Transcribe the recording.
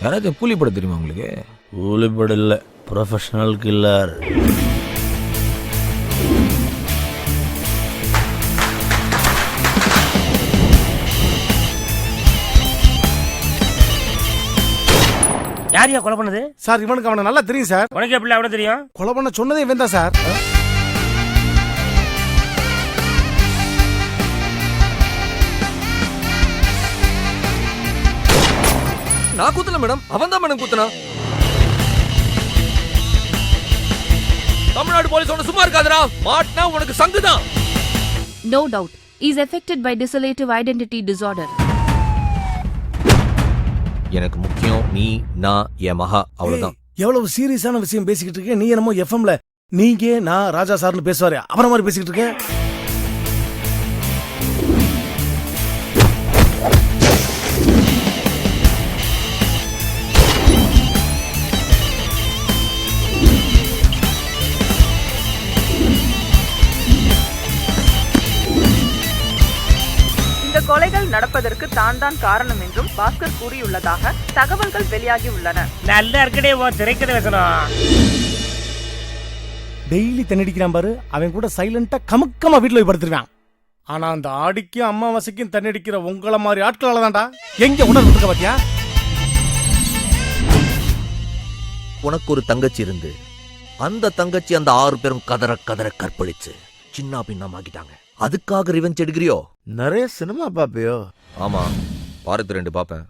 யாராச்சும் கூலிப்பட தெரியுமா உங்களுக்கு? கூலிப்பட இல்லை, ப்ரொஃபஷனல் கில்லர். யாரையா கொலை பண்ணது? சார் இவனுக்கு அவனை நல்லா தெரியும் சார். உனக்கு எப்படி அவனை தெரியும்? கொலை பண்ண சொன்னதே இவன் தான் சார். நான் குத்தல மேடம், அவன் தான் மேடம் குத்துனா. தமிழ்நாடு போலீஸ் ஒன்று சும்மா இருக்காதடா, மாட்டினா உனக்கு சங்குதான். No doubt, he is affected by dissociative identity disorder. எனக்கு முக்கியம் நீ, நான், என் மகா, அவ்வளவுதான். எவ்வளவு சீரியஸான விஷயம் பேசிக்கிட்டு இருக்க நீ. என்னமோ எஃப்எம்ல நீங்க நான் ராஜா சார்னு பேசுவாரு அவன மாதிரி பேசிக்கிட்டு இருக்க. இந்த கொலைகள் நடப்பதற்கு தான் காரணம் என்றும் பாஸ்கர் கூறியுள்ளதாக தகவல்கள் வெளியாகி உள்ளன. நல்லா இருக்கடே திரைக்கதை வசனம். டெய்லி தண்ணடிக்கிறான் பாரு, அவன் கூட சைலண்டா கமுக்கமா வீட்டுல போய் படுத்துருவான். ஆனா அந்த ஆடிக்கும் அம்மாவாசைக்கும் தண்ணடிக்கிற உங்கள மாதிரி ஆட்களால தான்டா எங்க உணர்வு இருக்க பாத்தியா? உனக்கு ஒரு தங்கச்சி இருந்து அந்த தங்கச்சி அந்த 6 பேரும் கதற கதற கற்பழிச்சு சின்ன பின்னமாக்கிட்டாங்க. அதுக்காக ரிவெஞ்ச் எடுக்கிறியோ? நிறைய சினிமா பாப்பியோ? ஆமா, வாரத்து 2 பாப்பேன்.